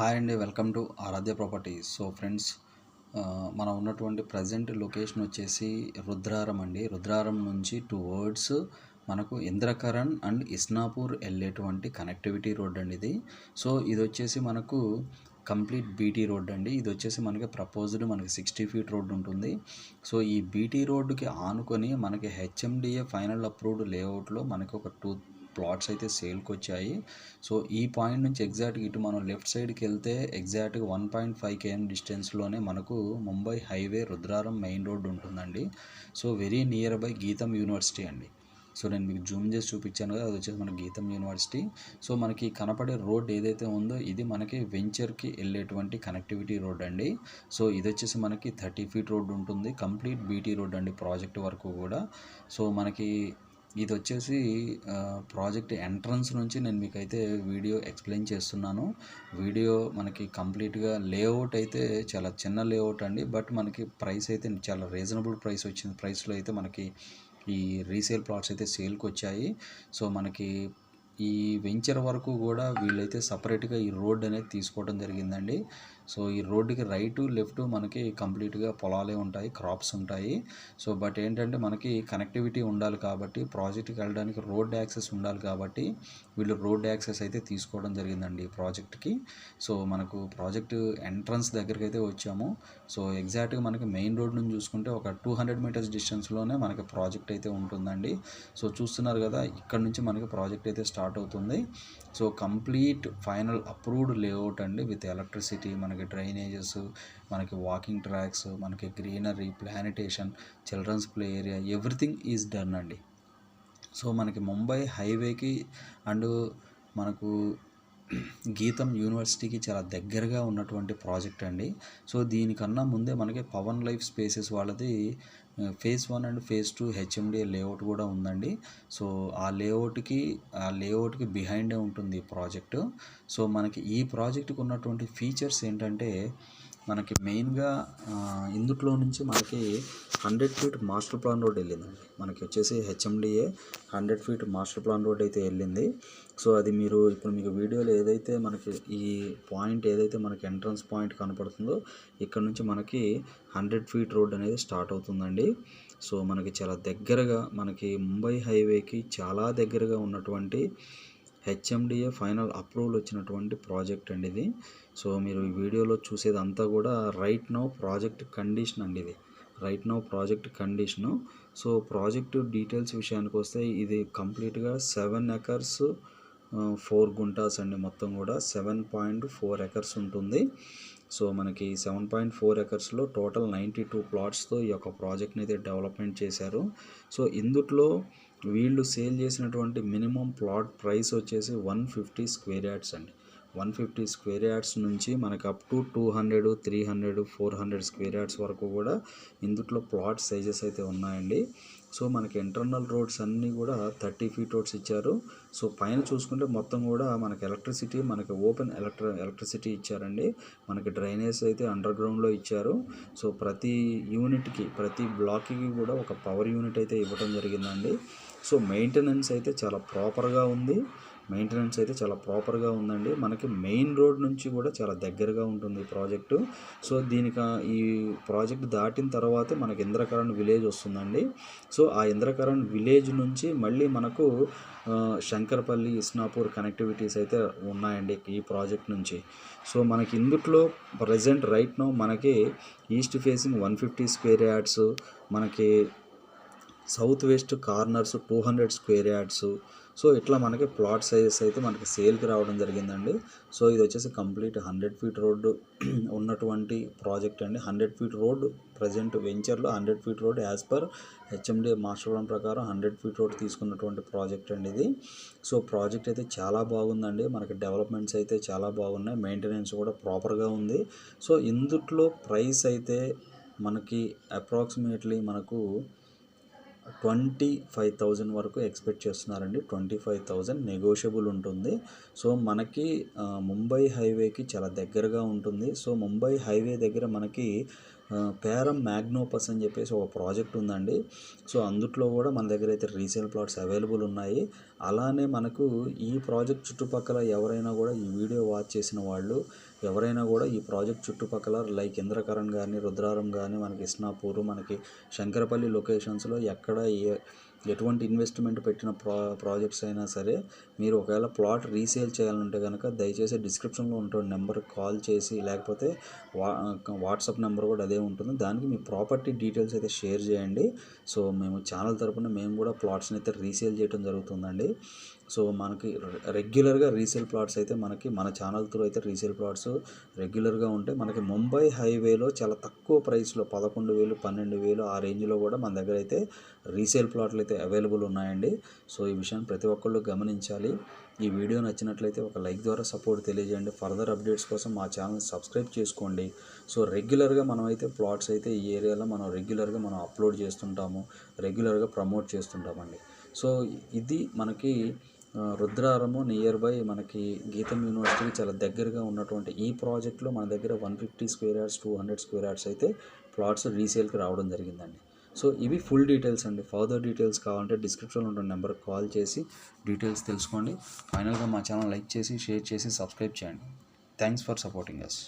Hi అండి, welcome to Aradhya properties. So friends, మనం ఉన్నటువంటి ప్రజెంట్ లొకేషన్ వచ్చేసి రుద్రారం అండి. రుద్రారం నుంచి టువర్డ్స్ మనకు ఇంద్రకరణ్ అండ్ ఇస్నాపూర్ వెళ్ళేటువంటి కనెక్టివిటీ రోడ్ అండి ఇది. సో ఇది వచ్చేసి మనకు కంప్లీట్ బీటీ రోడ్ అండి. ఇది వచ్చేసి మనకి ప్రపోజ్డ్ మనకి 60 ఫీట్ రోడ్ ఉంటుంది. సో ఈ బీటీ రోడ్డుకి ఆనుకొని మనకి హెచ్ఎండిఏ ఫైనల్ అప్రూవ్డ్ లేఅవుట్లో మనకి ఒక 2 ప్లాట్స్ అయితే సేల్కి వచ్చాయి. సో ఈ పాయింట్ నుంచి ఎగ్జాక్ట్గా ఇటు మనం లెఫ్ట్ సైడ్కి వెళ్తే ఎగ్జాక్ట్గా 1.5 km డిస్టెన్స్లోనే మనకు Mumbai highway Rudraram main road ఉంటుందండి. సో వెరీ నియర్ బై గీతం యూనివర్సిటీ అండి. సో నేను మీకు జూమ్ చేసి చూపించాను కదా, అది వచ్చేసి మన గీతం యూనివర్సిటీ. సో మనకి కనపడే రోడ్ ఏదైతే ఉందో ఇది మనకి వెంచర్కి వెళ్ళేటువంటి కనెక్టివిటీ రోడ్ అండి. సో ఇది వచ్చేసి మనకి 30 ఫీట్ రోడ్ ఉంటుంది, కంప్లీట్ బీటీ రోడ్ అండి ప్రాజెక్ట్ వరకు కూడా. సో మనకి ఇది వచ్చేసి ప్రాజెక్ట్ ఎంట్రన్స్ నుంచి నేను మీకైతే వీడియో ఎక్స్ప్లెయిన్ చేస్తున్నాను. వీడియో మనకి కంప్లీట్గా లేఅవుట్ అయితే చాలా చిన్న లేఅవుట్ అండి, బట్ మనకి ప్రైస్ అయితే చాలా రీజనబుల్ ప్రైస్ వచ్చింది. ప్రైస్లో అయితే మనకి ఈ రీసేల్ ప్లాట్స్ అయితే సేల్కి వచ్చాయి. సో మనకి ఈ వెంచర్ వరకు కూడా వీళ్ళైతే సపరేట్గా ఈ రోడ్ అనేది తీసుకోవడం జరిగిందండి. సో ఈ రోడ్డుకి రైటు లెఫ్ట్ మనకి కంప్లీట్గా పొలాలే ఉంటాయి, క్రాప్స్ ఉంటాయి. సో బట్ ఏంటంటే మనకి కనెక్టివిటీ ఉండాలి కాబట్టి, ప్రాజెక్ట్కి వెళ్ళడానికి రోడ్ యాక్సెస్ ఉండాలి కాబట్టి వీళ్ళు రోడ్ యాక్సెస్ అయితే తీసుకోవడం జరిగిందండి ఈ ప్రాజెక్ట్కి. సో మనకు ప్రాజెక్ట్ ఎంట్రన్స్ దగ్గరికి అయితే వచ్చాము. సో ఎగ్జాక్ట్గా మనకి మెయిన్ రోడ్ నుంచి చూసుకుంటే ఒక 200 మీటర్స్ డిస్టెన్స్లోనే మనకి ప్రాజెక్ట్ అయితే ఉంటుందండి. సో చూస్తున్నారు కదా, ఇక్కడ నుంచి మనకి ప్రాజెక్ట్ అయితే స్టార్ట్ అవుతుంది. So complete final approved layout అండి, విత్ ఎలక్ట్రిసిటీ, మనకి డ్రైనేజెస్, మనకి వాకింగ్ ట్రాక్స్, మనకి greenery, plantation, childrens play area, everything is done అండి. సో మనకి ముంబై హైవేకి అండ్ మనకు గీతం యూనివర్సిటీకి చాలా దగ్గరగా ఉన్నటువంటి ప్రాజెక్ట్ అండి. సో దీనికన్నా ముందే మనకి పవన్ లైఫ్ స్పేసెస్ వాళ్ళది phase 1 and phase 2 HMDA layout కూడా ఉందండి. సో ఆ లేఅవుట్కి బిహైండే ఉంటుంది ఈ ప్రాజెక్టు. సో మనకి ఈ ప్రాజెక్టుకి ఉన్నటువంటి ఫీచర్స్ ఏంటంటే, మనకి మెయిన్గా ఇందుట్లో నుంచి మనకి 100 ఫీట్ మాస్టర్ ప్లాన్ రోడ్ వెళ్ళిందండి. మనకి వచ్చేసి HMDA 100 feet master plan road అయితే వెళ్ళింది. సో అది మీరు ఇప్పుడు మీకు వీడియోలో ఏదైతే మనకి ఈ పాయింట్ ఏదైతే మనకి ఎంట్రన్స్ పాయింట్ కనపడుతుందో, ఇక్కడ నుంచి మనకి 100 ఫీట్ రోడ్ అనేది స్టార్ట్ అవుతుందండి. సో మనకి చాలా దగ్గరగా, మనకి ముంబై హైవేకి చాలా దగ్గరగా ఉన్నటువంటి హెచ్ఎండిఏ ఫైనల్ అప్రూవల్ వచ్చినటువంటి ప్రాజెక్ట్ అండి ఇది. సో మీరు ఈ వీడియోలో చూసేదంతా కూడా రైట్ నౌ ప్రాజెక్ట్ కండిషన్ అండి ఇది. Right now project condition. So project details విషయానికి వస్తే ఇది కంప్లీట్గా 7 ఎకర్స్ 4 గుంటాస్ అండి. మొత్తం కూడా 7.4 ఎకర్స్ ఉంటుంది. సో మనకి 7.4 ఎకర్స్లో టోటల్ 92 ప్లాట్స్తో ఈ యొక్క ప్రాజెక్ట్ని అయితే డెవలప్మెంట్ చేశారు. సో ఇందుట్లో వీళ్ళు సేల్ చేసినటువంటి మినిమం ప్లాట్ ప్రైస్ వచ్చేసి 150 స్క్వేర్ యార్డ్స్ అండి. 150 స్క్వేర్ యార్డ్స్ నుంచి మనకు అప్ టు 200, 300, 400 స్క్వేర్ యార్డ్స్ వరకు కూడా ఇందుట్లో ప్లాట్ సైజెస్ అయితే ఉన్నాయండి. సో మనకి ఇంటర్నల్ రోడ్స్ అన్నీ కూడా 30 ఫీట్ రోడ్స్ ఇచ్చారు. సో పైన చూసుకుంటే మొత్తం కూడా మనకి ఎలక్ట్రిసిటీ, మనకి ఓపెన్ ఎలక్ట్రిసిటీ ఇచ్చారండి. మనకి డ్రైనేజ్ అయితే అండర్ గ్రౌండ్లో ఇచ్చారు. సో ప్రతి యూనిట్కి, ప్రతి బ్లాక్కి కూడా ఒక పవర్ యూనిట్ అయితే ఇవ్వడం జరిగిందండి. సో మెయింటెనెన్స్ అయితే చాలా ప్రాపర్గా ఉందండి. మనకి మెయిన్ రోడ్ నుంచి కూడా చాలా దగ్గరగా ఉంటుంది ఈ ప్రాజెక్టు. సో దీనికి ఈ ప్రాజెక్ట్ దాటిన తర్వాతే మనకి ఇంద్రకరణ్ విలేజ్ వస్తుందండి. సో ఆ ఇంద్రకరణ్ విలేజ్ నుంచి మళ్ళీ మనకు శంకరపల్లి, ఇస్నాపూర్ కనెక్టివిటీస్ అయితే ఉన్నాయండి ఈ ప్రాజెక్ట్ నుంచి. సో మనకి ఇందుట్లో ప్రజెంట్ రైట్ నౌ మనకి ఈస్ట్ ఫేసింగ్ 150 స్క్వేర్ యార్డ్స్, మనకి south west corners 200 square yards. So ఇట్లా మనకి ప్లాట్ సైజెస్ అయితే మనకి సేల్కి రావడం జరిగిందండి. సో ఇది వచ్చేసి కంప్లీట్ 100 ఫీట్ రోడ్డు ఉన్నటువంటి ప్రాజెక్ట్ అండి. 100 ఫీట్ రోడ్ ప్రజెంట్ వెంచర్లో 100 feet road as per HMDA master plan ప్రకారం 100 ఫీట్ రోడ్ తీసుకున్నటువంటి ప్రాజెక్ట్ అండి ఇది. సో ప్రాజెక్ట్ అయితే చాలా బాగుందండి. మనకి డెవలప్మెంట్స్ అయితే చాలా బాగున్నాయి, మెయింటెనెన్స్ కూడా ప్రాపర్గా ఉంది. సో ఇందుట్లో ప్రైస్ అయితే మనకి అప్రాక్సిమేట్లీ మనకు 25,000 వరకు ఎక్స్పెక్ట్ చేస్తున్నారండి. 25,000 నెగోషియబుల్ ఉంటుంది. సో మనకి ముంబై హైవేకి చాలా దగ్గరగా ఉంటుంది. సో ముంబై హైవే దగ్గర మనకి పేరం మ్యాగ్నోపస్ అని చెప్పేసి ఒక ప్రాజెక్ట్ ఉందండి. సో అందుట్లో కూడా మన దగ్గర అయితే రీసేల్ ప్లాట్స్ అవైలబుల్ ఉన్నాయి. అలానే మనకు ఈ ప్రాజెక్ట్ చుట్టుపక్కల ఎవరైనా కూడా ఈ వీడియో వాచ్ చేసిన వాళ్ళు ఎవరైనా కూడా ఈ ప్రాజెక్ట్ చుట్టుపక్కల లైక్ ఇంద్రకరణ్ కానీ రుద్రారం కానీ మనకి ఇస్నాపూర్ మనకి శంకరపల్లి లొకేషన్స్లో ఎక్కడ ఎటువంటి ఇన్వెస్ట్మెంట్ పెట్టిన ప్రాజెక్ట్స్ అయినా సరే మీరు ఒకవేళ ప్లాట్ రీసేల్ చేయాలంటే కనుక దయచేసి డిస్క్రిప్షన్లో ఉంటుంది నెంబర్కి కాల్ చేసి, లేకపోతే వాట్సాప్ నెంబర్ కూడా అదే ఉంటుంది, దానికి మీ ప్రాపర్టీ డీటెయిల్స్ అయితే షేర్ చేయండి. సో మేము ఛానల్ తరపున మేము కూడా ప్లాట్స్ని అయితే రీసేల్ చేయడం జరుగుతుందండి. సో మనకి రెగ్యులర్గా రీసేల్ ప్లాట్స్ అయితే మనకి మన ఛానల్ త్రూ అయితే రీసేల్ ప్లాట్స్ రెగ్యులర్గా ఉంటాయి. మనకి ముంబై హైవేలో చాలా తక్కువ ప్రైస్లో 11,000 12,000 ఆ రేంజ్లో కూడా మన దగ్గర అయితే రీసేల్ ప్లాట్లు అయితే అవైలబుల్ ఉన్నాయండి. సో ఈ విషయాన్ని ప్రతి ఒక్కళ్ళు గమనించాలి. ఈ వీడియో నచ్చినట్లయితే ఒక లైక్ ద్వారా సపోర్ట్ తెలియజేయండి. ఫర్దర్ అప్డేట్స్ కోసం మా ఛానల్ సబ్స్క్రైబ్ చేసుకోండి. సో రెగ్యులర్గా మనం అయితే ప్లాట్స్ అయితే ఈ ఏరియాలో మనం రెగ్యులర్గా మనం అప్లోడ్ చేస్తుంటాము, రెగ్యులర్గా ప్రమోట్ చేస్తుంటామండి. సో ఇది మనకి రుద్రారము నియర్ బై మనకి గీతం యూనివర్సిటీకి చాలా దగ్గరగా ఉన్నటువంటి ఈ ప్రాజెక్ట్లో మన దగ్గర 150 స్క్వేర్ యార్డ్స్ 200 స్క్వేర్ యార్డ్స్ అయితే ప్లాట్స్ రీసేల్కి రావడం జరిగిందండి. సో ఇవి ఫుల్ డీటెయిల్స్ అండి. ఫర్దర్ డీటెయిల్స్ కావాలంటే డిస్క్రిప్షన్లో ఉన్న నెంబర్కి కాల్ చేసి డీటెయిల్స్ తెలుసుకోండి. ఫైనల్గా మా ఛానల్ లైక్ చేసి షేర్ చేసి సబ్స్క్రైబ్ చేయండి. Thanks for supporting us.